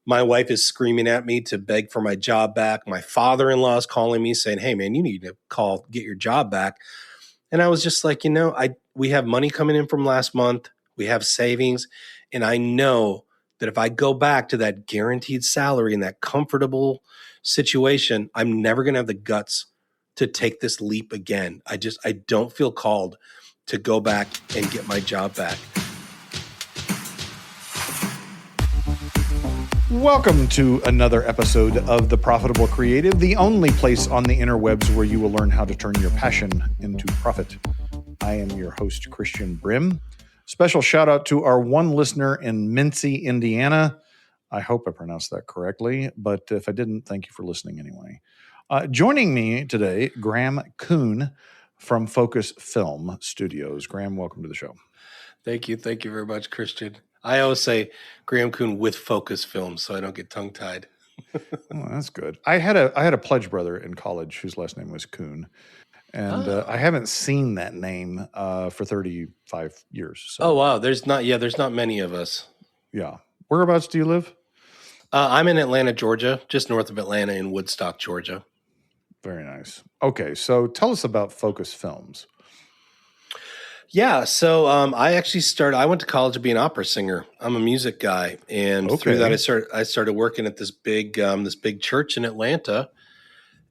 My wife is screaming at me to beg for my job back. My father-in-law is calling me saying, hey man, you need to get your job back. And I was just like, we have money coming in from last month. We have savings. And I know that if I go back to that guaranteed salary and that comfortable situation, I'm never going to have the guts to take this leap again. I don't feel called to go back and get my job back. Welcome to another episode of The Profitable Creative, the only place on the interwebs where you will learn how to turn your passion into profit. I am your host, Christian Brim. Special shout out to our one listener in Mincy, Indiana. I hope I pronounced that correctly, but if I didn't, thank you for listening anyway. Joining me today, Graham Kuhn from Focus Film Studios. Graham, welcome to the show. Thank you. Thank you very much, Christian. I always say Graham Kuhn with Focus Films, so I don't get tongue-tied. Oh, that's good. I had a pledge brother in college whose last name was Kuhn, and I haven't seen that name for 35 years. So. Oh wow, there's not many of us. Yeah, whereabouts do you live? I'm in Atlanta, Georgia, just north of Atlanta in Woodstock, Georgia. Very nice. Okay, so tell us about Focus Films. Yeah, so I went to college to be an opera singer. I'm a music guy, and through that I started working at this big church in Atlanta,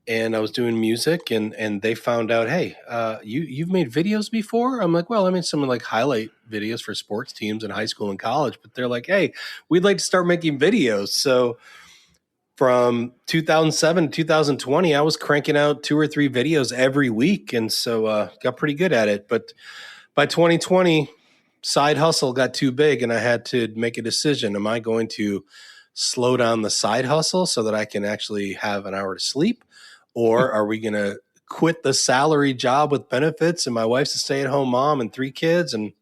and I was doing music, and they found out, hey, you've made videos before? I'm like, well, I made some like highlight videos for sports teams in high school and college, but they're like, hey, we'd like to start making videos. So from 2007 to 2020, I was cranking out 2 or 3 videos every week, and so got pretty good at it, but by 2020, side hustle got too big and I had to make a decision. Am I going to slow down the side hustle so that I can actually have an hour to sleep? Or are we going to quit the salary job with benefits? And my wife's a stay-at-home mom and 3 kids. And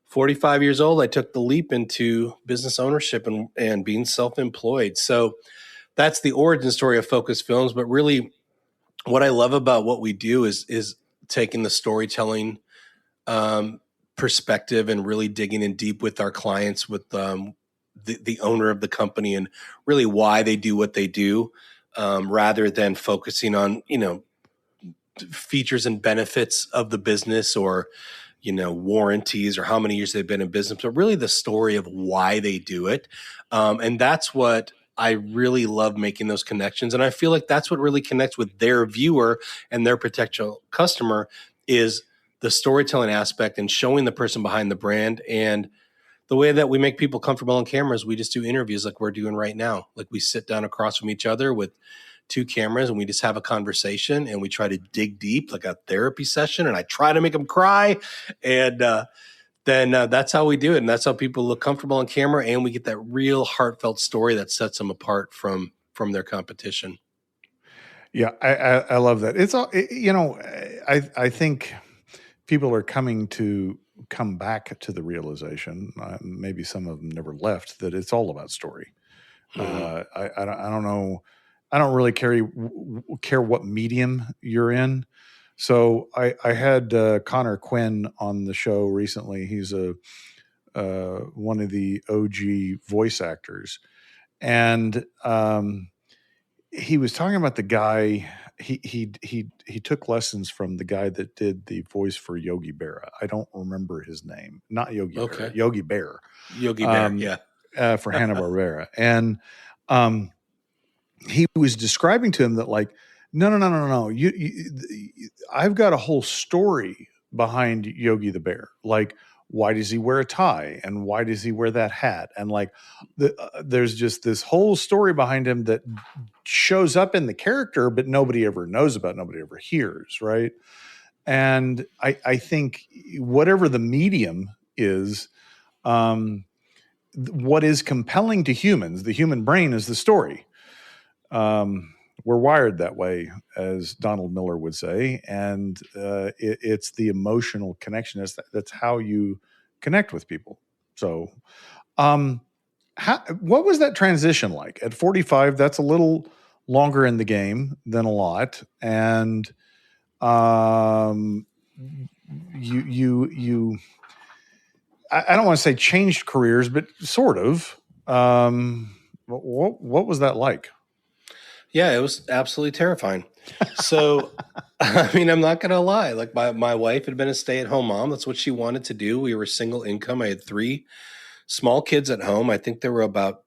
45 years old, I took the leap into business ownership and being self-employed. So that's the origin story of Focus Films. But really, what I love about what we do is taking the storytelling perspective and really digging in deep with our clients, with the owner of the company, and really why they do what they do, rather than focusing on features and benefits of the business or warranties or how many years they've been in business, but really the story of why they do it. And that's what I really love, making those connections. And I feel like that's what really connects with their viewer and their potential customer is the storytelling aspect and showing the person behind the brand. And the way that we make people comfortable on cameras, we just do interviews like we're doing right now. Like we sit down across from each other with 2 cameras and we just have a conversation and we try to dig deep like a therapy session. And I try to make them cry. And then that's how we do it. And that's how people look comfortable on camera. And we get that real heartfelt story that sets them apart from their competition. Yeah, I love that. It's all, I think people are come back to the realization, maybe some of them never left, that it's all about story. I don't know. I don't really care what medium you're in. So I had Connor Quinn on the show recently. He's one of the OG voice actors. And he was talking about the guy. He took lessons from the guy that did the voice for Yogi Berra. I don't remember his name. Not Yogi Berra. Yogi Bear. Yogi Bear, yeah. For Hanna-Barbera. And he was describing to him that like, no. I've got a whole story behind Yogi the Bear. Like, why does he wear a tie? And why does he wear that hat? And like, there's just this whole story behind him that shows up in the character, but nobody ever knows about, nobody ever hears, right? And I think whatever the medium is, what is compelling to humans, the human brain, is the story. We're wired that way, as Donald Miller would say, and it's the emotional connection. That's how you connect with people. So, what was that transition like at 45? That's a little longer in the game than a lot, and you. I don't want to say changed careers, but sort of. What was that like? Yeah, it was absolutely terrifying. So, I mean, I'm not going to lie. Like my wife had been a stay-at-home mom. That's what she wanted to do. We were single income. I had 3 small kids at home. I think there were about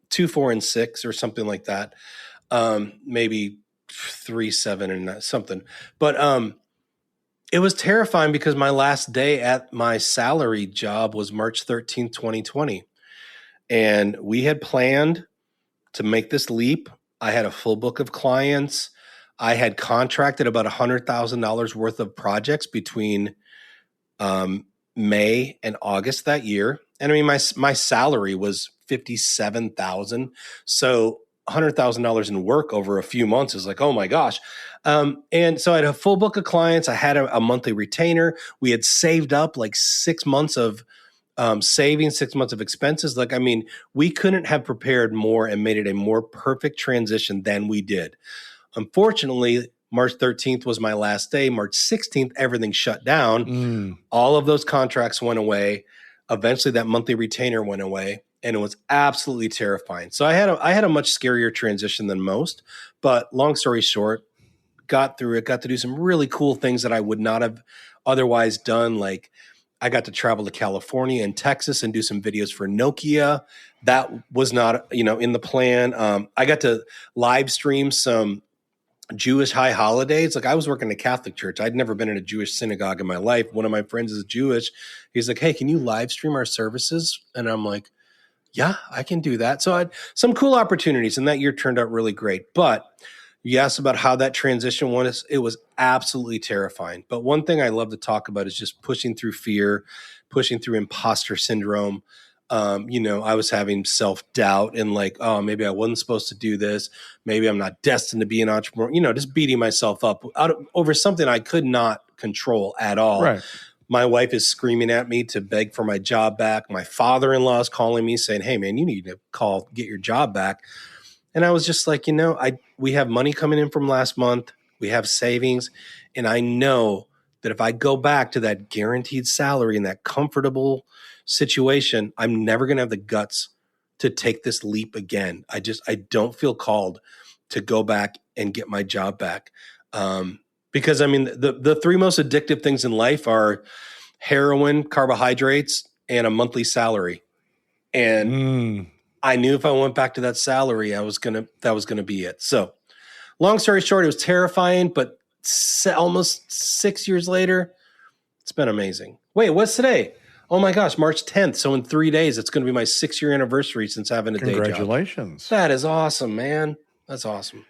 2, 4, and 6 or something like that. Maybe 3, 7 and something. But it was terrifying because my last day at my salary job was March 13th, 2020. And we had planned to make this leap. I had a full book of clients. I had contracted about $100,000 worth of projects between May and August that year. And I mean, my salary was $57,000. So $100,000 in work over a few months is like, oh my gosh. And so I had a full book of clients. I had a monthly retainer. We had saved up like 6 months of saving, 6 months of expenses. Like, I mean, we couldn't have prepared more and made it a more perfect transition than we did. Unfortunately, March 13th was my last day. March 16th, everything shut down. All of those contracts went away. Eventually, that monthly retainer went away, and it was absolutely terrifying. So I had a much scarier transition than most. But long story short, got through it. Got to do some really cool things that I would not have otherwise done. Like I got to travel to California and Texas and do some videos for Nokia. That was not, in the plan. I got to live stream some Jewish high holidays. Like I was working in a Catholic church. I'd never been in a Jewish synagogue in my life. One of my friends is Jewish. He's like, hey, can you live stream our services? And I'm like, yeah, I can do that. So I had some cool opportunities, and that year turned out really great. But you asked about how that transition was. It was absolutely terrifying. But one thing I love to talk about is just pushing through fear, pushing through imposter syndrome. I was having self-doubt and like, oh, maybe I wasn't supposed to do this. Maybe I'm not destined to be an entrepreneur, just beating myself up over something I could not control at all. Right. My wife is screaming at me to beg for my job back. My father-in-law is calling me saying, hey man, you need to get your job back. And I was just like, we have money coming in from last month. We have savings. And I know that if I go back to that guaranteed salary and that comfortable situation, I'm never going to have the guts to take this leap again. I don't feel called to go back and get my job back. Because I mean, the 3 most addictive things in life are heroin, carbohydrates, and a monthly salary. And I knew if I went back to that salary, that was gonna be it. So long story short, it was terrifying, but almost 6 years later, it's been amazing. Wait, what's today? Oh my gosh, March 10th. So in 3 days, it's going to be my 6-year anniversary since having a day job. Congratulations. That is awesome, man. That's awesome.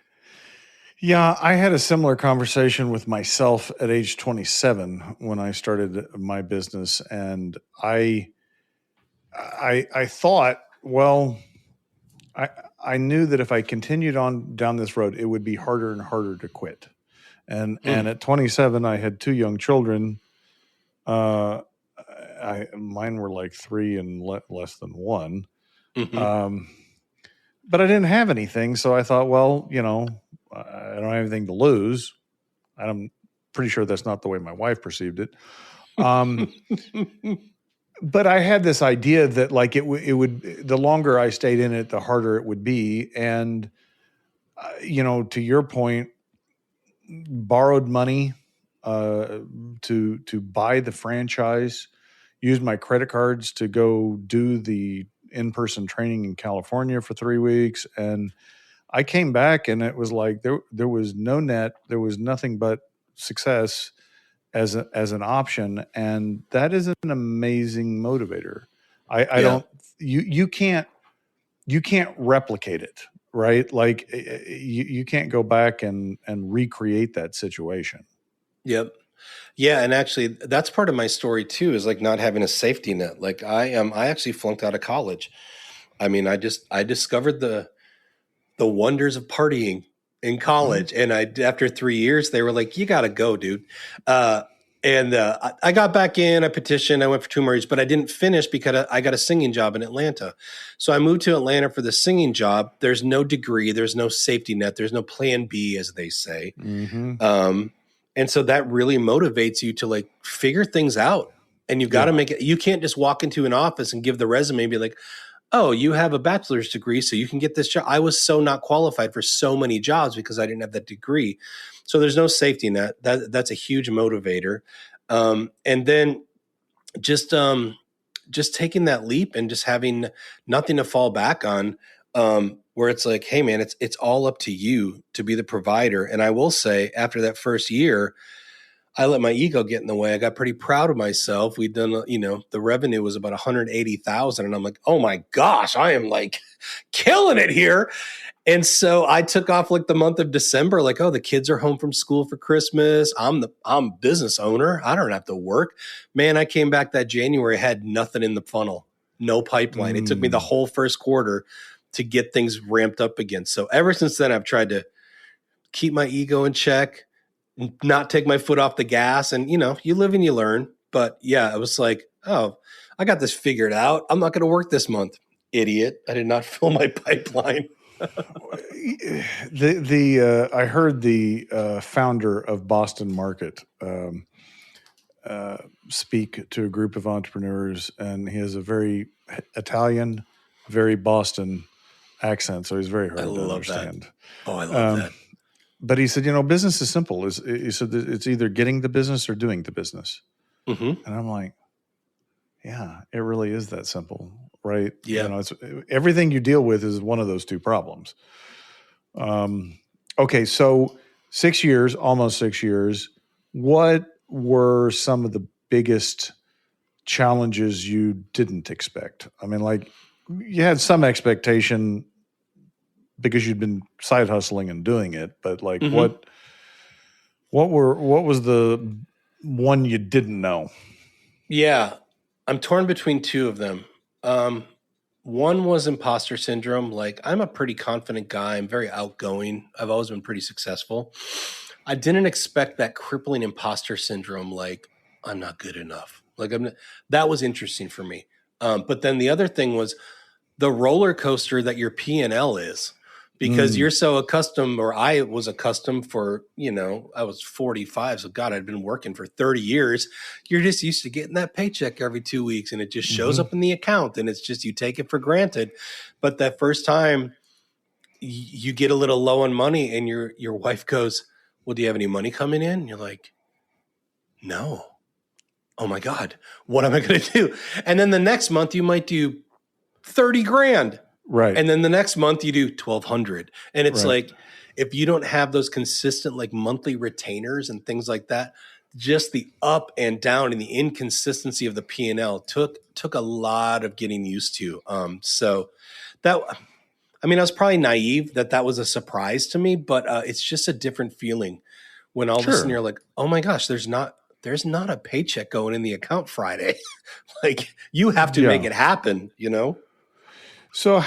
Yeah, I had a similar conversation with myself at age 27 when I started my business. And I thought, well, I knew that if I continued on down this road, it would be harder and harder to quit. And at 27, I had 2 young children. Mine were like 3 and less than 1. Mm-hmm. But I didn't have anything. So I thought, well, I don't have anything to lose. I'm pretty sure that's not the way my wife perceived it. But I had this idea that like it would, the longer I stayed in it, the harder it would be. And, to your point, borrowed money to buy the franchise, used my credit cards to go do the in-person training in California for 3 weeks. And I came back and it was like, there was no net, there was nothing but success as an option. And that is an amazing motivator. I don't, you can't replicate it, right? Like you can't go back and recreate that situation. Yep. Yeah. And actually that's part of my story too, is like not having a safety net. Like I actually flunked out of college. I mean, I discovered the wonders of partying in college. Mm-hmm. And after 3 years, they were like, you got to go, dude. I got back in, I petitioned, I went for 2 more years, but I didn't finish because I got a singing job in Atlanta. So I moved to Atlanta for the singing job. There's no degree, there's no safety net, there's no plan B, as they say. Mm-hmm. And so that really motivates you to like figure things out. And you've got to make it. You can't just walk into an office and give the resume and be like, oh, you have a bachelor's degree, so you can get this job. I was so not qualified for so many jobs because I didn't have that degree. So there's no safety net. That's a huge motivator. And then just just taking that leap and just having nothing to fall back on, where it's like, hey man, it's all up to you to be the provider. And I will say, after that first year, I let my ego get in the way. I got pretty proud of myself. We'd done, the revenue was about 180,000, and I'm like, oh my gosh, I am like killing it here. And so I took off like the month of December, like, oh, the kids are home from school for Christmas. I'm business owner. I don't have to work. Man, I came back that January, had nothing in the funnel, no pipeline. It took me the whole first quarter to get things ramped up again. So ever since then, I've tried to keep my ego in check, not take my foot off the gas. And, you live and you learn. But yeah, it was like, oh, I got this figured out. I'm not going to work this month. Idiot. I did not fill my pipeline. I heard the founder of Boston Market speak to a group of entrepreneurs, and he has a very Italian, very Boston accent, so he's very hard to understand. That. Oh, I love that. But he said, business is simple. He said it's either getting the business or doing the business. Mm-hmm. And I'm like, yeah, it really is that simple, right? Yeah. It's everything you deal with is one of those two problems. Okay, so 6 years, almost 6 years. What were some of the biggest challenges you didn't expect? I mean, like, you had some expectation because you'd been side hustling and doing it, but like, mm-hmm. what was the one you didn't know? Yeah, I'm torn between two of them. One was imposter syndrome. Like, I'm a pretty confident guy. I'm very outgoing. I've always been pretty successful. I didn't expect that crippling imposter syndrome. Like, I'm not good enough. Like, that was interesting for me. But then the other thing was the roller coaster that your P&L is. Because you're so accustomed, or I was accustomed for, I was 45. So God, I'd been working for 30 years. You're just used to getting that paycheck every 2 weeks, and it just shows up in the account, and it's just, you take it for granted. But that first time you get a little low on money, and your wife goes, well, do you have any money coming in? And you're like, no. Oh my God, what am I going to do? And then the next month you might do 30 grand. Right. And then the next month you do 1,200. And it's like, if you don't have those consistent, like, monthly retainers and things like that, just the up and down and the inconsistency of the P&L took a lot of getting used to. So that, I mean, I was probably naive that was a surprise to me, but it's just a different feeling when all of a sudden you're like, oh my gosh, there's not a paycheck going in the account Friday. Like, you have to make it happen, So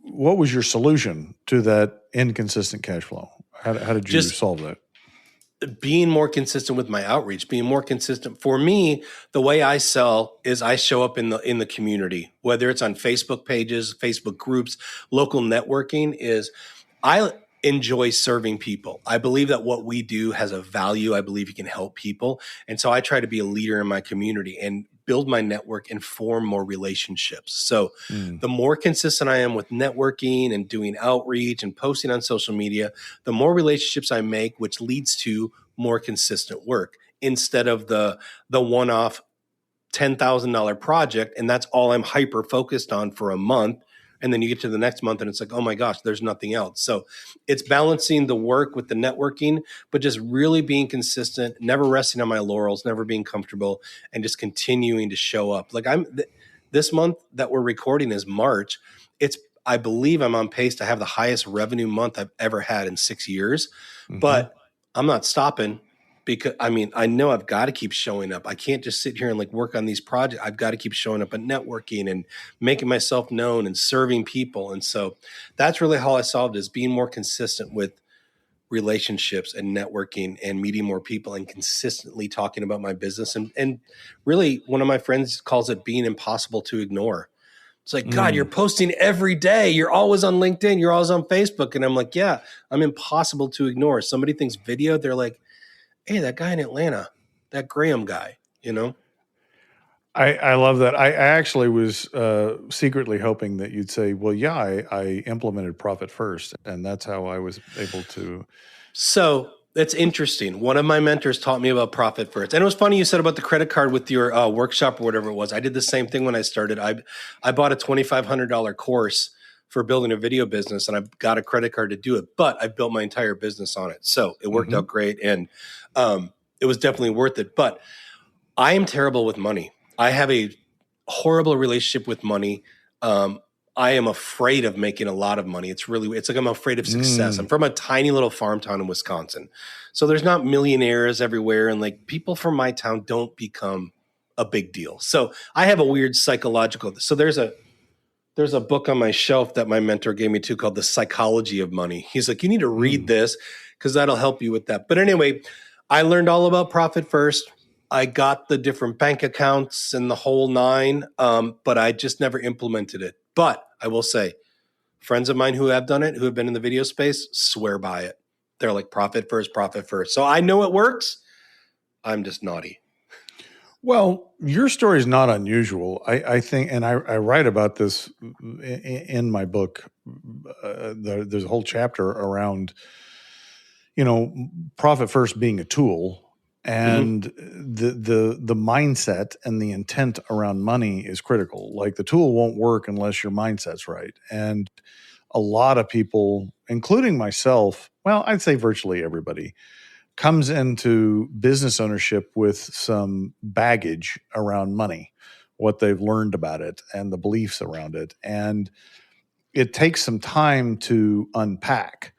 what was your solution to that inconsistent cash flow? How did you solve that? Being more consistent with my outreach, being more consistent. For me, the way I sell is I show up in the community, whether it's on Facebook pages, Facebook groups, local networking. Is I enjoy serving people. I believe that what we do has a value. I believe you can help people. And so I try to be a leader in my community and build my network and form more relationships. So the more consistent I am with networking and doing outreach and posting on social media, the more relationships I make, which leads to more consistent work instead of the one-off $10,000 project. And that's all I'm hyper focused on for a month. And then you get to the next month and it's like, oh my gosh, there's nothing else. So it's balancing the work with the networking, but just really being consistent, never resting on my laurels, never being comfortable, and just continuing to show up. Like, this month that we're recording is March. I believe I'm on pace to have the highest revenue month I've ever had in 6 years, but I'm not stopping. Because I know I've got to keep showing up. I can't just sit here and like work on these projects. I've got to keep showing up and networking and making myself known and serving people. And so that's really how I solved it, is being more consistent with relationships and networking and meeting more people and consistently talking about my business. And really, one of my friends calls it being impossible to ignore. It's like, God, you're posting every day. You're always on LinkedIn. You're always on Facebook. And I'm like, yeah, I'm impossible to ignore. Somebody thinks video, they're like, hey, that guy in Atlanta, that Graham guy, I love that. I actually was secretly hoping that you'd say, well, yeah, I implemented profit first. And that's how I was able to. So that's interesting. One of my mentors taught me about profit first. And it was funny you said about the credit card with your workshop or whatever it was. I did the same thing when I started. I bought a $2,500 course for building a video business, and I got a credit card to do it, but I built my entire business on it. So it worked out great, and it was definitely worth it. But I am terrible with money. I have a horrible relationship with money. I am afraid of making a lot of money. It's like I'm afraid of success. I'm from a tiny little farm town in Wisconsin. So there's not millionaires everywhere. And like people from my town don't become a big deal. So I have a weird psychological. So there's a book on my shelf that my mentor gave me too called The Psychology of Money. He's like, you need to read this because that'll help you with that. But anyway, I learned all about profit first. I got the different bank accounts and the whole nine, but I just never implemented it. But I will say, friends of mine who have done it, who have been in the video space, swear by it. They're like profit first, profit first. So I know it works. I'm just naughty. Well, your story is not unusual. I think, and I write about this in my book. There's a whole chapter around, profit first being a tool. And the mindset and the intent around money is critical. Like the tool won't work unless your mindset's right. And a lot of people, including myself, well, I'd say virtually everybody, comes into business ownership with some baggage around money, what they've learned about it and the beliefs around it. And it takes some time to unpack.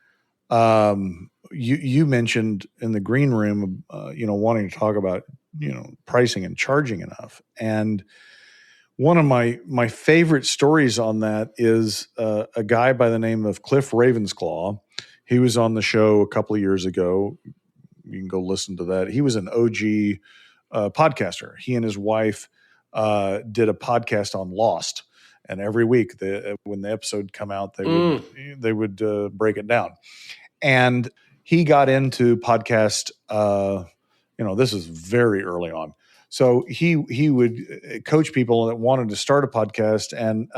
You mentioned in the green room, wanting to talk about, pricing and charging enough. And one of my favorite stories on that is a guy by the name of Cliff Ravensclaw. He was on the show a couple of years ago. You can go listen to that. He was an OG podcaster. He and his wife did a podcast on Lost. And every week, when the episode come out, they would break it down. And he got into podcast. This is very early on. So he would coach people that wanted to start a podcast, and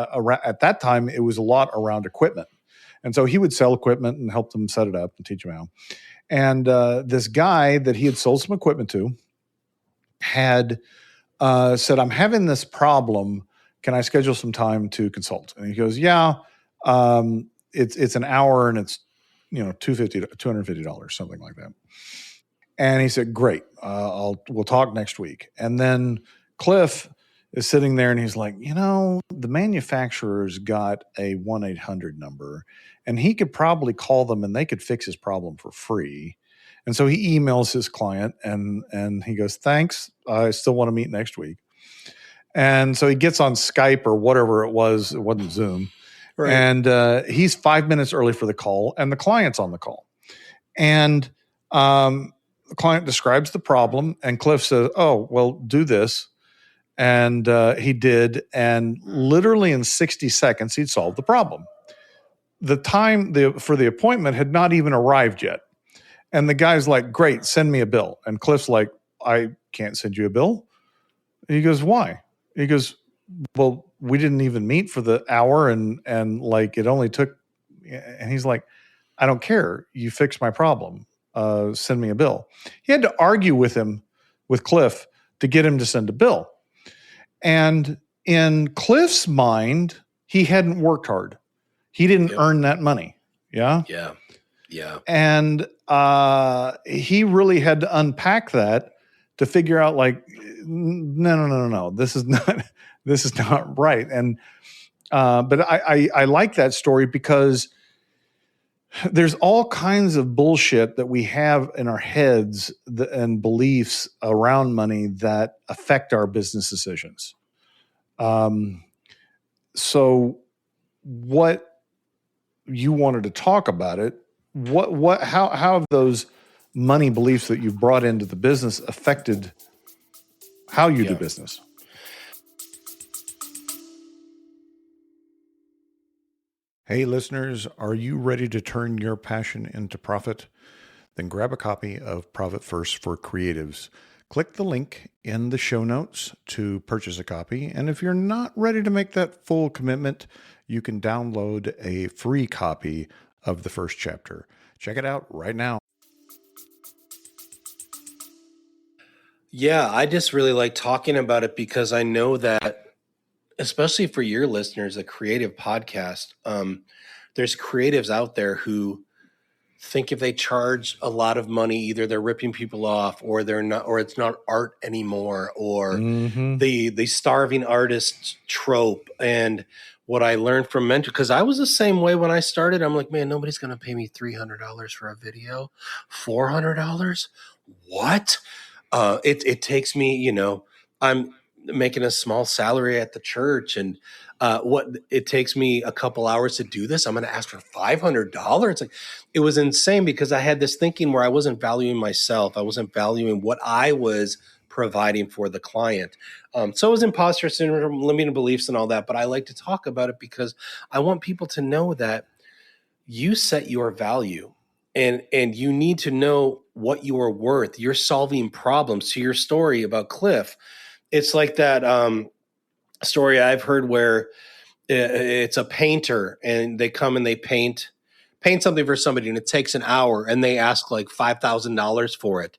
at that time it was a lot around equipment. And so he would sell equipment and help them set it up and teach them how. And this guy that he had sold some equipment to had said, "I'm having this problem. Can I schedule some time to consult?" And he goes, "Yeah, it's an hour and it's $250, something like that." And he said, "Great, we'll talk next week." And then Cliff is sitting there and he's like, the manufacturer's got a 1-800 number, and he could probably call them and they could fix his problem for free. And so he emails his client and he goes, "Thanks, I still want to meet next week." And so he gets on Skype or whatever it wasn't Zoom. Right. And he's 5 minutes early for the call, and the client's on the call. And the client describes the problem, and Cliff says, "Oh, well, do this." And he did. And literally in 60 seconds, he'd solved the problem. The time for the appointment had not even arrived yet. And the guy's like, "Great, send me a bill." And Cliff's like, "I can't send you a bill." He goes, "Why?" He goes, "Well, we didn't even meet for the hour, and like it only took." And he's like, "I don't care. You fixed my problem. Send me a bill." He had to argue with Cliff, to get him to send a bill. And in Cliff's mind, he hadn't worked hard. He didn't earn that money. Yeah. Yeah. Yeah. And he really had to unpack that to figure out, like, no. This is not right. And but I like that story because there's all kinds of bullshit that we have in our heads and beliefs around money that affect our business decisions. So what you wanted to talk about it, how have those money beliefs that you've brought into the business affected how you do business? Hey, listeners, are you ready to turn your passion into profit? Then grab a copy of Profit First for Creatives, Click the link in the show notes to purchase a copy. And if you're not ready to make that full commitment, you can download a free copy of the first chapter. Check it out right now. Yeah, I just really like talking about it because I know that, especially for your listeners, a creative podcast, there's creatives out there who think if they charge a lot of money, either they're ripping people off or they're not, or it's not art anymore, or the starving artist trope. And what I learned from mentor, because I was the same way when I started. I'm like, man, nobody's going to pay me $300 for a video, $400. What? It takes me, I'm making a small salary at the church, and what it takes me a couple hours to do this. I'm going to ask for $500. It's like, it was insane because I had this thinking where I wasn't valuing myself. I wasn't valuing what I was providing for the client. So it was imposter syndrome, limiting beliefs and all that. But I like to talk about it because I want people to know that you set your value. And you need to know what you are worth. You're solving problems. To your story about Cliff, it's like that story I've heard where it's a painter and they come and they paint something for somebody, and it takes an hour, and they ask like $5,000 for it.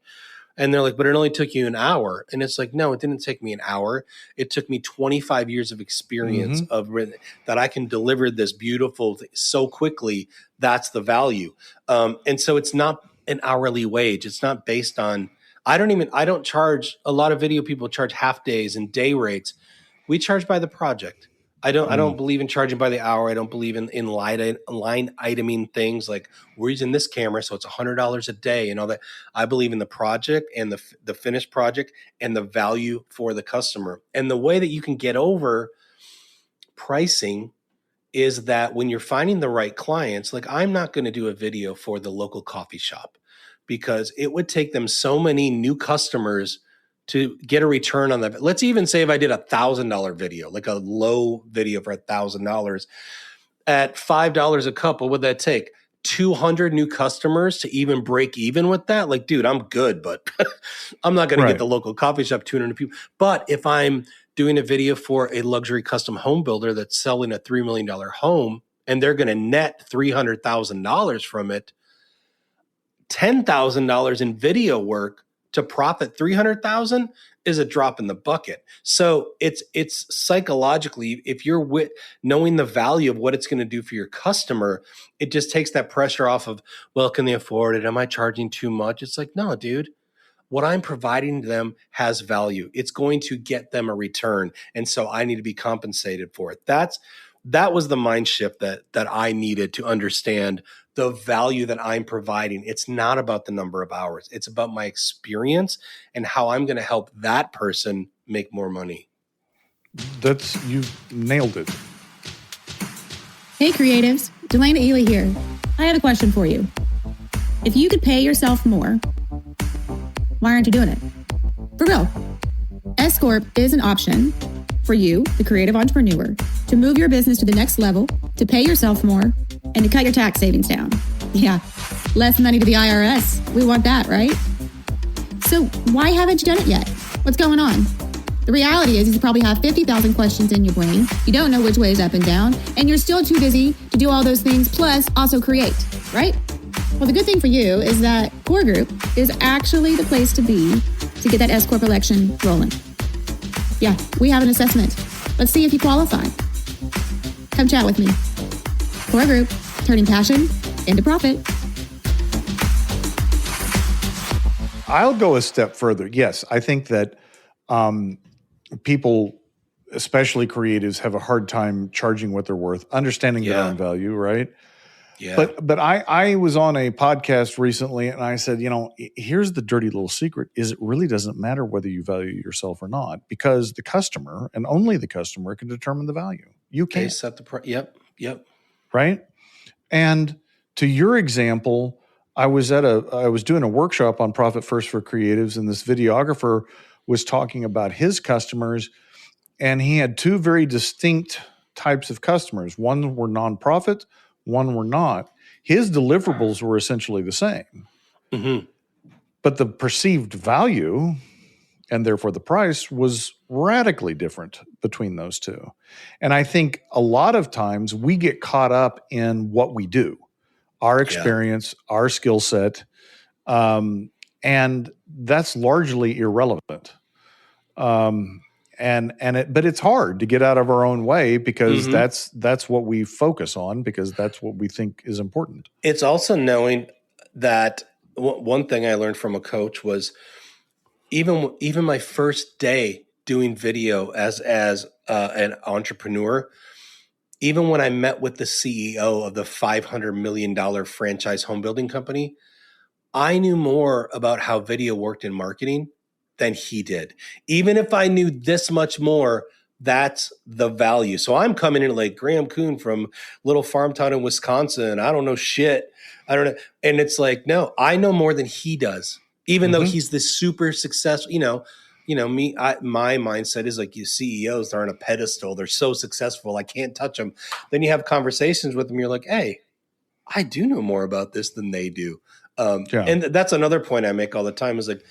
And they're like, but it only took you an hour. And it's like, no, it didn't take me an hour. It took me 25 years of experience that I can deliver this beautiful thing so quickly. That's the value. And so it's not an hourly wage. It's not based on, I don't charge. A lot of video people charge half days and day rates. We charge by the project. I don't believe in charging by the hour. I don't believe in line iteming things like we're using this camera, so it's $100 a day and all that. I believe in the project and the finished project and the value for the customer. And the way that you can get over pricing is that when you're finding the right clients, like I'm not going to do a video for the local coffee shop because it would take them so many new customers to get a return on that. Let's even say if I did $1,000 video, like a low video for $1,000 at $5 a cup, what would that take? 200 new customers to even break even with that? Like, dude, I'm good, but I'm not going to get the local coffee shop 200 people. But if I'm doing a video for a luxury custom home builder that's selling a $3 million home and they're going to net $300,000 from it, $10,000 in video work to profit $300,000 is a drop in the bucket. So it's psychologically, if you're knowing the value of what it's going to do for your customer, it just takes that pressure off of, well, can they afford it? Am I charging too much? It's like, no, dude, what I'm providing them has value. It's going to get them a return. And so I need to be compensated for it. That was the mind shift that I needed to understand the value that I'm providing. It's not about the number of hours. It's about my experience and how I'm going to help that person make more money. You nailed it. Hey creatives, Delana Ely here. I had a question for you. If you could pay yourself more, why aren't you doing it? For real. S Corp is an option for you, the creative entrepreneur, to move your business to the next level, to pay yourself more, and to cut your tax savings down. Yeah, less money to the IRS. We want that, right? So why haven't you done it yet? What's going on? The reality is you probably have 50,000 questions in your brain. You don't know which way is up and down, and you're still too busy to do all those things, plus also create, right? Well, the good thing for you is that Core Group is actually the place to be to get that S Corp election rolling. Yeah, we have an assessment. Let's see if you qualify. Come chat with me. Core Group, turning passion into profit. I'll go a step further. Yes, I think that people, especially creatives, have a hard time charging what they're worth, understanding their own value, right? Yeah. But I was on a podcast recently and I said, here's the dirty little secret is it really doesn't matter whether you value yourself or not, because the customer and only the customer can determine the value. You can't. They set the price. Yep. Right. And to your example, I was doing a workshop on Profit First for Creatives, and this videographer was talking about his customers, and he had two very distinct types of customers. One were nonprofit, one were not. His deliverables were essentially the same. Mm-hmm. But the perceived value and therefore the price was radically different between those two. And I think a lot of times we get caught up in what we do, our experience, our skill set, and that's largely irrelevant. But it's hard to get out of our own way because that's what we focus on, because that's what we think is important. It's also knowing that one thing I learned from a coach was even my first day doing video as an entrepreneur, even when I met with the CEO of the $500 million franchise home building company, I knew more about how video worked in marketing than he did. Even if I knew this much more, that's the value. So I'm coming in like Graham Kuhn from little farm town in Wisconsin. I don't know shit. I don't know. And it's like, no, I know more than he does, even though he's this super successful, my mindset is like, you CEOs, they're on a pedestal. They're so successful. I can't touch them. Then you have conversations with them. You're like, hey, I do know more about this than they do. And that's another point I make all the time is like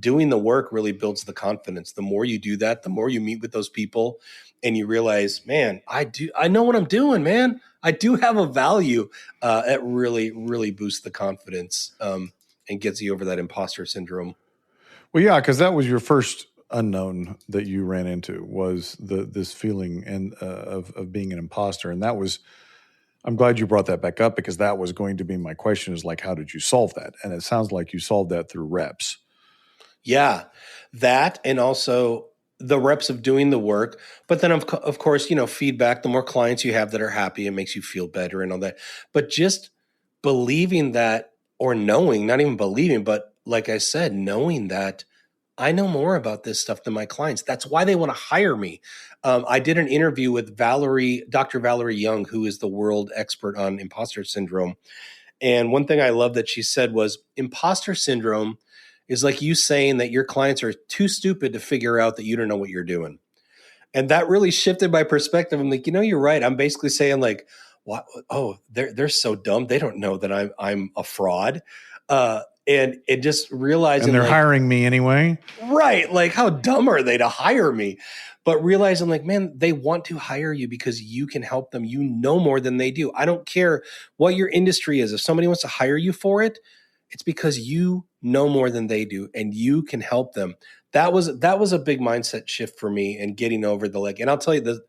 doing the work really builds the confidence. The more you do that, the more you meet with those people and you realize, man, I know what I'm doing, man. I do have a value. It really, really boosts the confidence and gets you over that imposter syndrome. Well, yeah, because that was your first unknown that you ran into was this feeling of being an imposter. And that was, I'm glad you brought that back up because that was going to be my question is like, how did you solve that? And it sounds like you solved that through reps. Yeah, that and also the reps of doing the work. But then, of course, feedback, the more clients you have that are happy, it makes you feel better and all that. But just believing that or knowing, not even believing, but like I said, knowing that I know more about this stuff than my clients. That's why they want to hire me. I did an interview with Dr. Valerie Young, who is the world expert on imposter syndrome. And one thing I love that she said was imposter syndrome is like you saying that your clients are too stupid to figure out that you don't know what you're doing. And that really shifted my perspective. I'm like, you're right. I'm basically saying like, what? Oh, they're so dumb. They don't know that I'm a fraud. And it just realizing, and they're hiring me anyway, right? Like, how dumb are they to hire me? But realizing, like, man, they want to hire you because you can help them. You know more than they do. I don't care what your industry is. If somebody wants to hire you for it, it's because you know more than they do, and you can help them. That was a big mindset shift for me, and getting over the like. And I'll tell you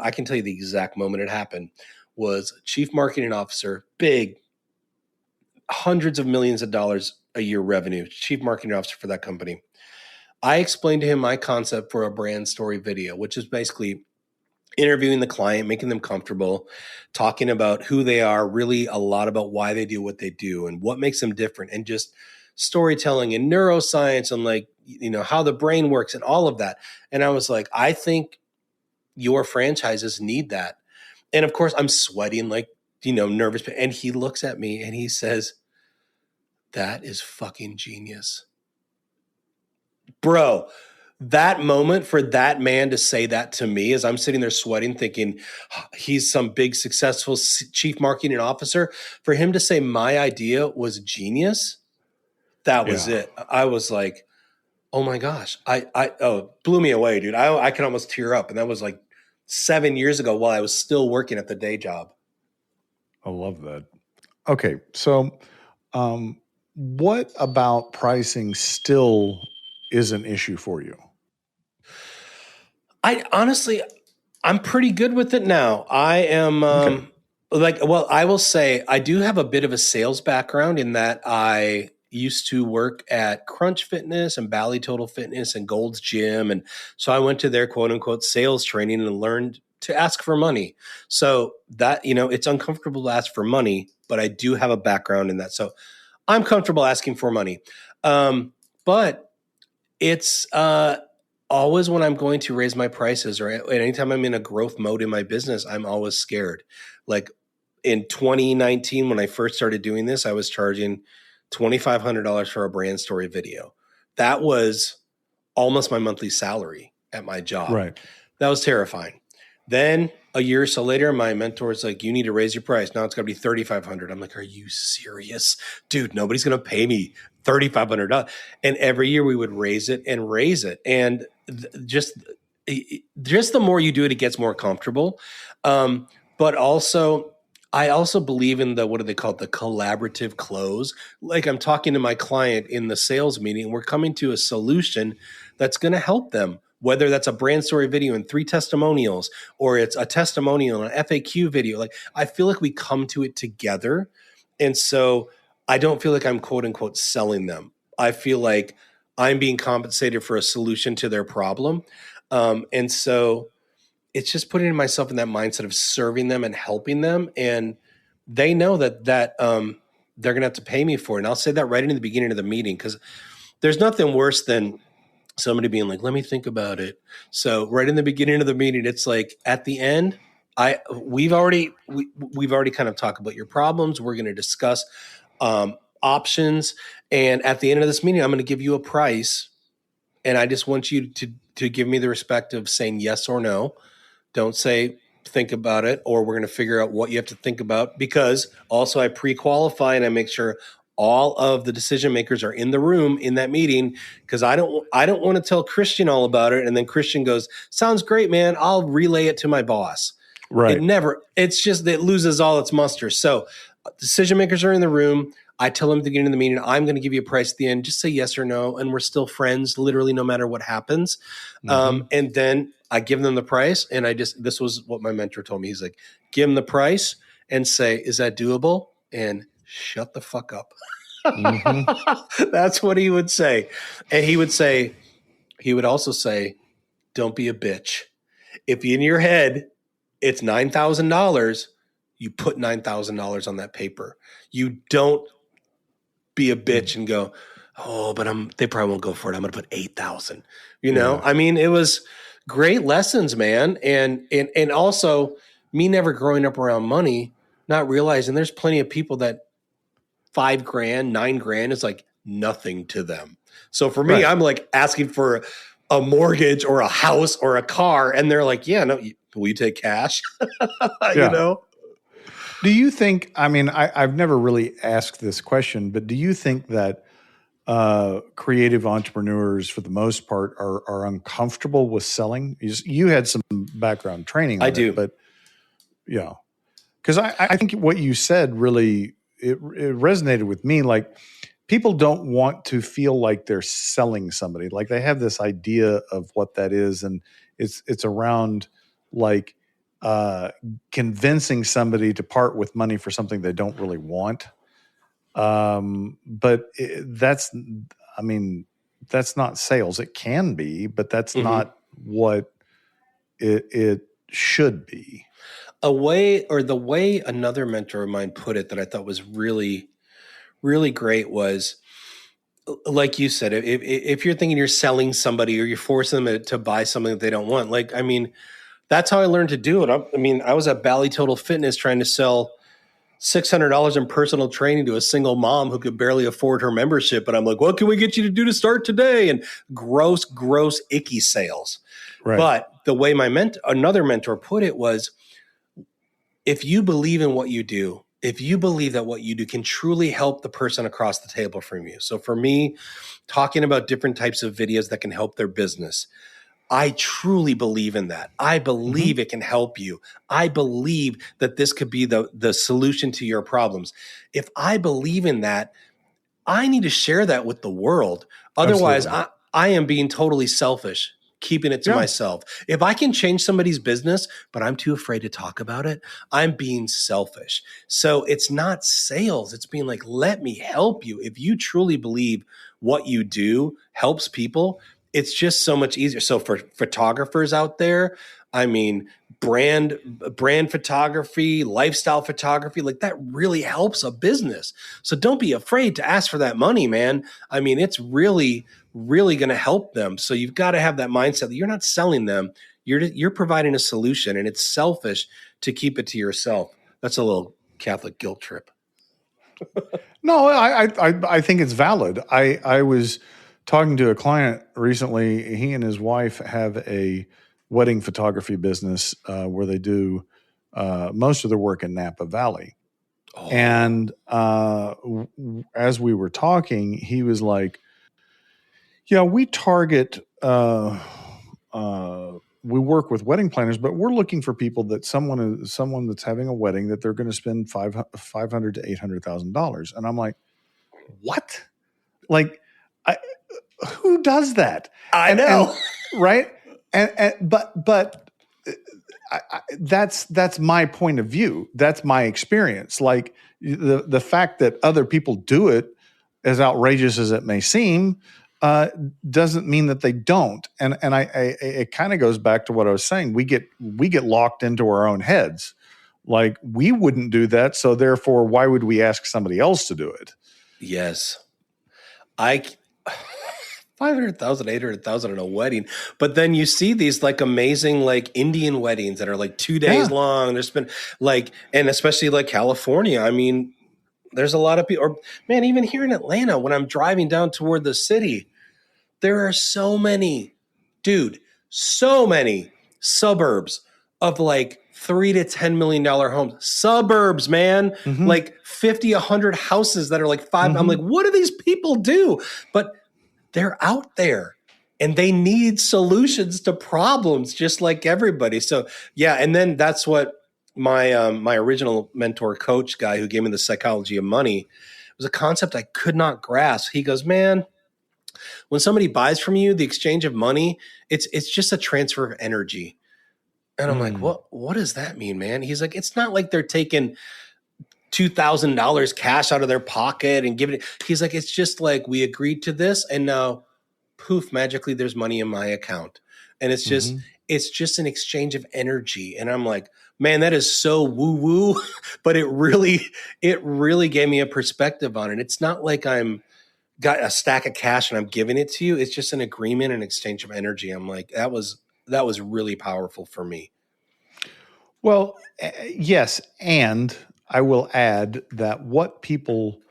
I can tell you the exact moment it happened. Was chief marketing officer, big. Hundreds of millions of dollars a year revenue, chief marketing officer for that company. I explained to him my concept for a brand story video, which is basically interviewing the client, making them comfortable, talking about who they are, really a lot about why they do what they do and what makes them different, and just storytelling and neuroscience and like, how the brain works and all of that. And I was like, I think your franchises need that. And of course I'm sweating, like, nervous. And he looks at me and he says, that is fucking genius. Bro, that moment for that man to say that to me as I'm sitting there sweating, thinking he's some big, successful chief marketing officer, for him to say my idea was genius, that was it. I was like, oh my gosh. Blew me away, dude. I can almost tear up. And that was like 7 years ago while I was still working at the day job. I love that. Okay. So, what about pricing still is an issue for you? I'm pretty good with it now. I am I will say I do have a bit of a sales background in that I used to work at Crunch Fitness and Bally Total Fitness and Gold's Gym. And so I went to their quote unquote sales training and learned to ask for money. So that, it's uncomfortable to ask for money, but I do have a background in that. So I'm comfortable asking for money. But it's always when I'm going to raise my prices or anytime I'm in a growth mode in my business, I'm always scared. Like in 2019, when I first started doing this, I was charging $2,500 for a brand story video. That was almost my monthly salary at my job. Right. That was terrifying. Then a year or so later, my mentor's like, you need to raise your price. Now it's going to be $3,500. I'm like, are you serious? Dude, nobody's going to pay me $3,500. And every year we would raise it. And just the more you do it, it gets more comfortable. But also, I also believe in what do they call it? The collaborative close. Like I'm talking to my client in the sales meeting, we're coming to a solution that's going to help them, whether that's a brand story video and 3 testimonials, or it's a testimonial and an FAQ video. Like I feel like we come to it together. And so I don't feel like I'm quote unquote selling them. I feel like I'm being compensated for a solution to their problem. And so it's just putting myself in that mindset of serving them and helping them. And they know that they're going to have to pay me for it. And I'll say that right in the beginning of the meeting, because there's nothing worse than somebody being like, let me think about it. So right in the beginning of the meeting, it's like at the end, we've already kind of talked about your problems. We're going to discuss options. And at the end of this meeting, I'm going to give you a price. And I just want you to give me the respect of saying yes or no. Don't say think about it, or we're going to figure out what you have to think about, because also I pre-qualify and I make sure all of the decision makers are in the room in that meeting, because I don't want to tell Christian all about it. And then Christian goes, sounds great, man. I'll relay it to my boss. Right. It loses all its muster. So decision makers are in the room. I tell them at the beginning of the meeting, I'm going to give you a price at the end. Just say yes or no. And we're still friends, literally, no matter what happens. Mm-hmm. And then I give them the price. And this was what my mentor told me. He's like, give them the price and say, is that doable? And shut the fuck up. Mm-hmm. That's what he would say. And he would also say, don't be a bitch. If in your head, it's $9,000, you put $9,000 on that paper. You don't be a bitch and go, oh, but they probably won't go for it. I'm going to put 8,000, Yeah. I mean, it was great lessons, man. And also me never growing up around money, not realizing there's plenty of people that $5,000, $9,000 is like nothing to them. So for me, right. I'm like asking for a mortgage or a house or a car. And they're like, yeah, no, will you take cash? Yeah. Do you think, I mean, I've never really asked this question, but do you think that creative entrepreneurs, for the most part, are uncomfortable with selling? You had some background training on I do. But yeah, because I think what you said really, it resonated with me. Like, people don't want to feel like they're selling somebody. Like, they have this idea of what that is, and it's around like convincing somebody to part with money for something they don't really want. But that's not sales. It can be, but that's mm-hmm. not what it should be. The way another mentor of mine put it that I thought was really, really great was, like you said, if you're thinking you're selling somebody or you're forcing them to buy something that they don't want, like, I mean, that's how I learned to do it. I was at Bally Total Fitness trying to sell $600 in personal training to a single mom who could barely afford her membership. And I'm like, what can we get you to do to start today? And gross, icky sales. Right. But the way another mentor put it was, if you believe in what you do, if you believe that what you do can truly help the person across the table from you. So for me, talking about different types of videos that can help their business, I truly believe in that. I believe mm-hmm. it can help you. I believe that this could be the solution to your problems. If I believe in that, I need to share that with the world. Otherwise, I am being totally selfish, keeping it to myself. If I can change somebody's business, but I'm too afraid to talk about it, I'm being selfish. So it's not sales. It's being like, let me help you. If you truly believe what you do helps people, it's just so much easier. So for photographers out there, I mean, brand photography, lifestyle photography, like that really helps a business. So don't be afraid to ask for that money, man. I mean, it's really, really going to help them. So you've got to have that mindset that you're not selling them. You're providing a solution, and it's selfish to keep it to yourself. That's a little Catholic guilt trip. No, I think it's valid. I was talking to a client recently. He and his wife have a wedding photography business where they do most of their work in Napa Valley. Oh. And as we were talking, he was like, yeah, we target, we work with wedding planners, but we're looking for people that someone that's having a wedding that they're going to spend $500,000 to $800,000. And I'm like, what? Like, who does that? I know. Right. But that's my point of view. That's my experience. Like the fact that other people do it, as outrageous as it may seem, doesn't mean that they don't. And it kind of goes back to what I was saying. We get locked into our own heads. Like we wouldn't do that. So therefore, why would we ask somebody else to do it? Yes. 500,000, 800,000 in a wedding. But then you see these like amazing like Indian weddings that are like 2 days long. There's been like, and especially like California. I mean, there's a lot of people, or man, even here in Atlanta, when I'm driving down toward the city, there are so many suburbs of like $3 to $10 million homes. Suburbs, man. Mm-hmm. Like 50, 100 houses that are like five. Mm-hmm. I'm like, what do these people do? But they're out there and they need solutions to problems just like everybody. So yeah. And then that's what my original mentor coach guy who gave me the psychology of money was a concept I could not grasp. He goes, man, when somebody buys from you, the exchange of money, it's just a transfer of energy. And I'm like, what does that mean, man? He's like, it's not like they're taking $2,000 cash out of their pocket and giving it. He's like, it's just like we agreed to this and now poof, magically there's money in my account. And it's just, it's just an exchange of energy. And I'm like, man, that is so woo woo, but it really gave me a perspective on it. It's not like I'm got a stack of cash and I'm giving it to you. It's just an agreement and exchange of energy. I'm like, that was really powerful for me. Well, yes. And I will add that what people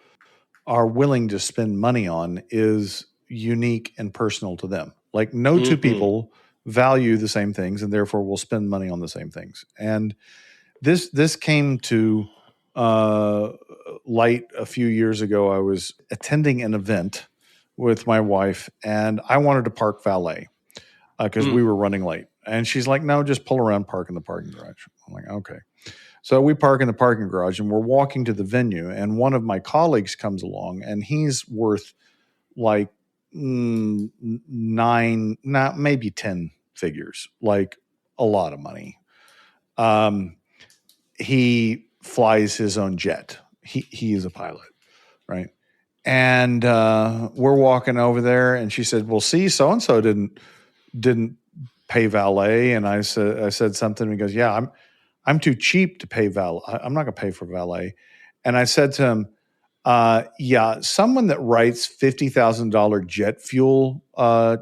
are willing to spend money on is unique and personal to them. Like no two people value the same things and therefore will spend money on the same things. And this came to light a few years ago. I was attending an event with my wife and I wanted to park valet because we were running late. And she's like, no, just pull around, park in the parking garage. I'm like, okay. So we park in the parking garage and we're walking to the venue and one of my colleagues comes along and he's worth like 9, not maybe 10 figures, like a lot of money. He flies his own jet. He is a pilot, right? And we're walking over there and she said, well, see, so-and-so didn't pay valet. And I said something and he goes, yeah, I'm too cheap to pay valet. I'm not going to pay for valet. And I said to him, yeah, someone that writes $50,000 jet fuel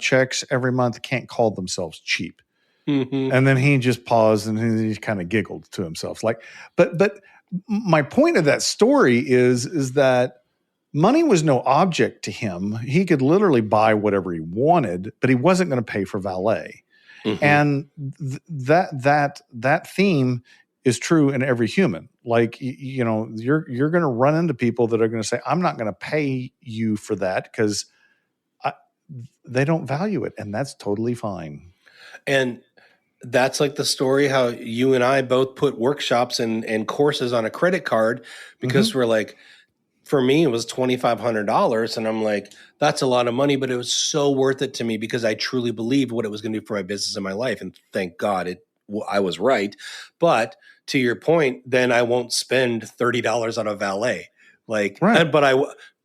checks every month can't call themselves cheap. Mm-hmm. And then he just paused and he kind of giggled to himself. Like, but my point of that story is that money was no object to him. He could literally buy whatever he wanted, but he wasn't going to pay for valet. Mm-hmm. And that theme is true in every human. Like, you know, you're going to run into people that are going to say, I'm not going to pay you for that because they don't value it. And that's totally fine. And that's like the story how you and I both put workshops and courses on a credit card because we're like, for me, it was $2,500. And I'm like, that's a lot of money, but it was so worth it to me because I truly believed what it was going to do for my business and my life. And thank God I was right. But to your point, then I won't spend $30 on a valet. Like, right. But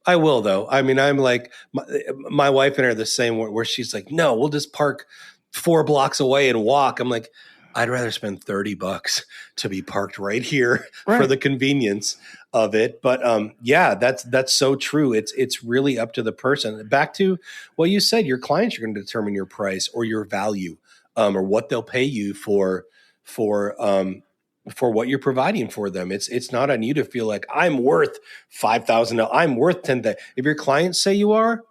I will though. I mean, I'm like, my wife and I are the same where she's like, no, we'll just park 4 blocks away and walk. I'm like, I'd rather spend $30 to be parked right here for the convenience of it. But yeah, that's so true. It's really up to the person. Back to what you said, your clients are going to determine your price or your value, or what they'll pay you for what you're providing for them. It's not on you to feel like I'm worth $5,000. I'm worth $10,000. If your clients say you are,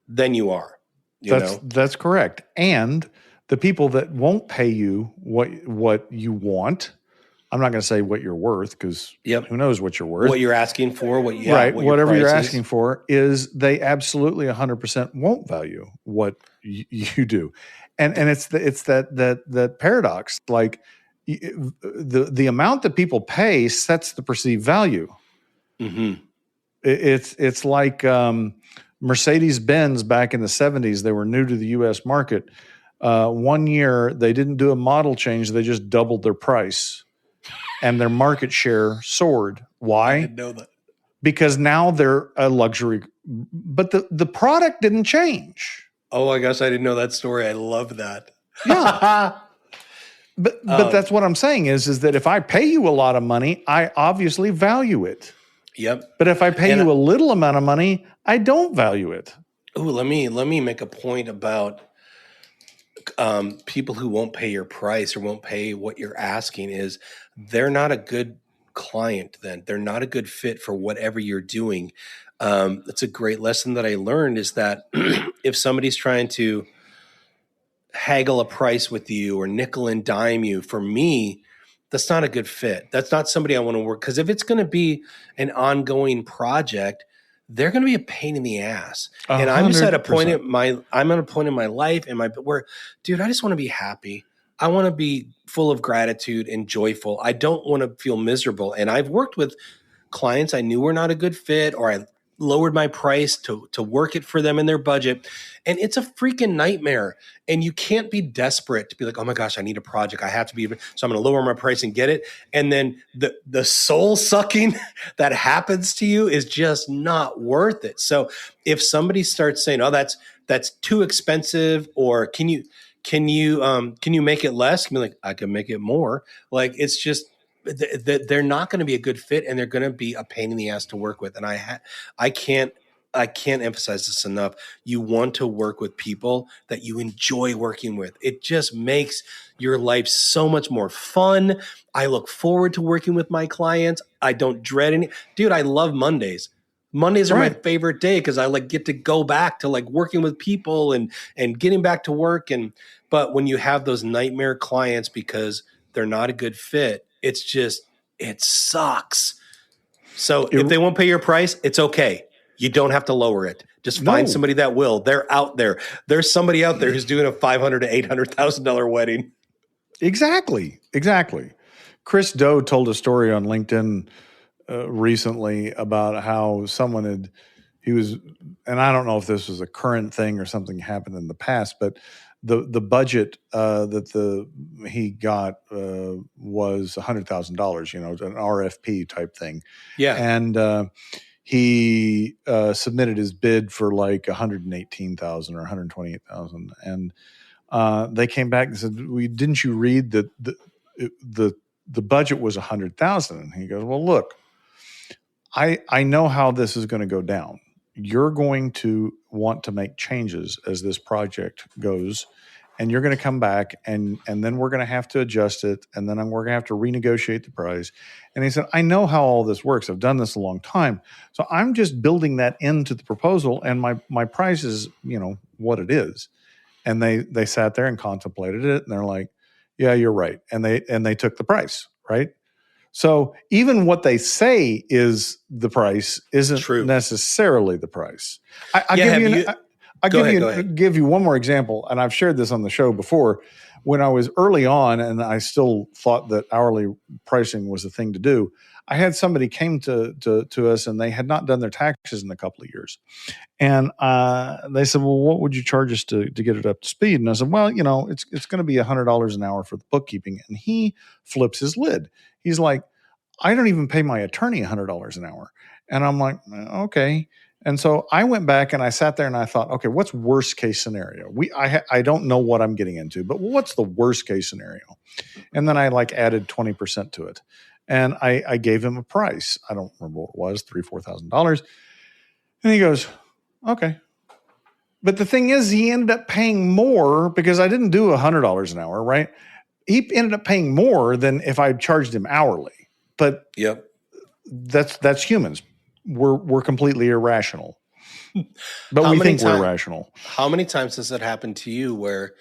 then you are. That's correct. And the people that won't pay you what you want, I'm not going to say what you're worth, because who knows what you're worth. What you're asking for, whatever you're asking for, is they absolutely 100% won't value what you do, and it's that paradox. Like the amount that people pay sets the perceived value. Mm-hmm. It's like Mercedes-Benz back in the 70s. They were new to the U.S. market. 1 year they didn't do a model change; they just doubled their price. And their market share soared. Why? I didn't know that. Because now they're a luxury, but the product didn't change. Oh my gosh, I didn't know that story. I love that. Yeah. But that's what I'm saying is that if I pay you a lot of money, I obviously value it. Yep. But if I pay you a little amount of money, I don't value it. Oh, let me make a point about people who won't pay your price or won't pay what you're asking. Is they're not a good client. Then they're not a good fit for whatever you're doing. It's a great lesson that I learned, is that if somebody's trying to haggle a price with you or nickel and dime you, for me, that's not a good fit. That's not somebody I want to work. Because if it's going to be an ongoing project, they're going to be a pain in the ass. 100%. And I'm just at a point I'm at a point in my life where, dude, I just want to be happy. I want to be full of gratitude and joyful. I don't want to feel miserable. And I've worked with clients I knew were not a good fit, or I lowered my price to work it for them in their budget. And it's a freaking nightmare. And you can't be desperate to be like, oh my gosh, I need a project. I have to be, so I'm going to lower my price and get it. And then the soul sucking that happens to you is just not worth it. So if somebody starts saying, oh, that's too expensive, or can you make it less? Can be like, I can make it more. Like, it's just, they're not going to be a good fit, and they're going to be a pain in the ass to work with. And I can't emphasize this enough. You want to work with people that you enjoy working with. It just makes your life so much more fun. I look forward to working with my clients. I don't dread any. Dude, I love Mondays. Mondays are my favorite day, because I get to go back to working with people and getting back to work. But when you have those nightmare clients because they're not a good fit, it sucks. So if they won't pay your price, it's okay. You don't have to lower it. Just find somebody that will. They're out there. There's somebody out there who's doing a $500,000 to $800,000 wedding. Exactly. Chris Doe told a story on LinkedIn recently about how someone and I don't know if this was a current thing or something happened in the past, but the budget that he got was $100,000, an RFP type thing. Yeah. And he submitted his bid for like $118,000 or $128,000, and they came back and said, "Didn't you read that the budget was $100,000?" And he goes, "Well, look, I know how this is going to go down. You're going to want to make changes as this project goes, and you're going to come back, and then we're going to have to adjust it, and then we're going to have to renegotiate the price." And he said, "I know how all this works. I've done this a long time. So I'm just building that into the proposal, and my price is, what it is." And they sat there and contemplated it, and they're like, "Yeah, you're right." And they took the price, right? So even what they say is the price isn't necessarily the price. I'll give you one more example, and I've shared this on the show before. When I was early on, and I still thought that hourly pricing was the thing to do, I had somebody came to us, and they had not done their taxes in a couple of years. And they said, "Well, what would you charge us to get it up to speed?" And I said, "Well, it's going to be $100 an hour for the bookkeeping." And he flips his lid. He's like, "I don't even pay my attorney $100 an hour." And I'm like, "Okay." And so I went back and I sat there and I thought, okay, what's worst case scenario? I don't know what I'm getting into, but what's the worst case scenario? And then I added 20% to it. And I gave him a price. I don't remember what it was, $3,000, $4,000. And he goes, "Okay." But the thing is, he ended up paying more because I didn't do $100 an hour, right? He ended up paying more than if I charged him hourly. But that's humans. We're completely irrational. But we think we're rational. How many times does that happen to you where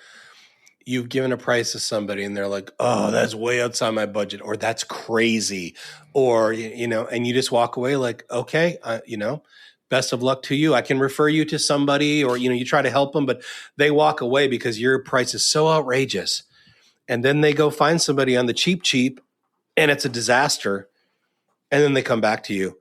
you've given a price to somebody and they're like, oh, that's way outside my budget, or that's crazy, or, and you just walk away like, okay, best of luck to you. I can refer you to somebody, or, you try to help them, but they walk away because your price is so outrageous. And then they go find somebody on the cheap, and it's a disaster. And then they come back to you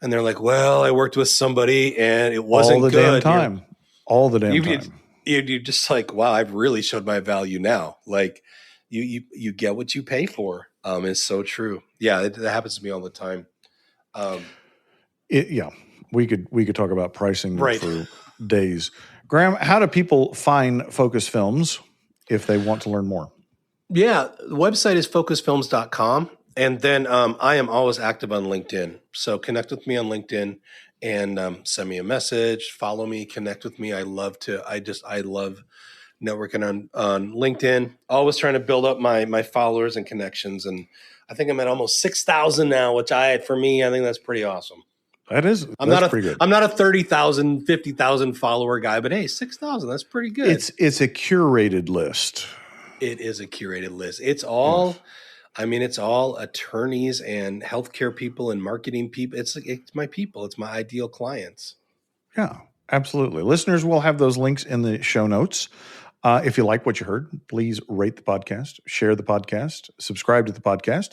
and they're like, well, I worked with somebody and it wasn't all the good. Damn time. All the damn time. You're just like, wow, I've really showed my value now. Like you get what you pay for. It's so true. Yeah. That happens to me all the time. We could talk about pricing right. for days. Graham, how do people find Focus Films if they want to learn more? Yeah. The website is focusfilms.com. And then I am always active on LinkedIn. So connect with me on LinkedIn and send me a message, follow me, connect with me. I love networking on LinkedIn, always trying to build up my followers and connections. And I think I'm at almost 6,000 now, which for me, I think that's pretty awesome. That's pretty good. I'm not a 30,000, 50,000 follower guy, but hey, 6,000, that's pretty good. It's a curated list. It is a curated list. It's all... Yes. It's all attorneys and healthcare people and marketing people. It's my people. It's my ideal clients. Yeah, absolutely. Listeners will have those links in the show notes. If you like what you heard, please rate the podcast, share the podcast, subscribe to the podcast.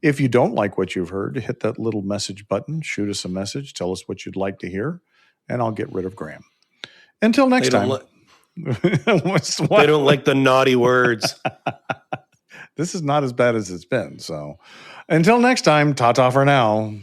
If you don't like what you've heard, hit that little message button, shoot us a message, tell us what you'd like to hear, and I'll get rid of Graham. Until next time. They don't like the naughty words. This is not as bad as it's been. So until next time, ta-ta for now.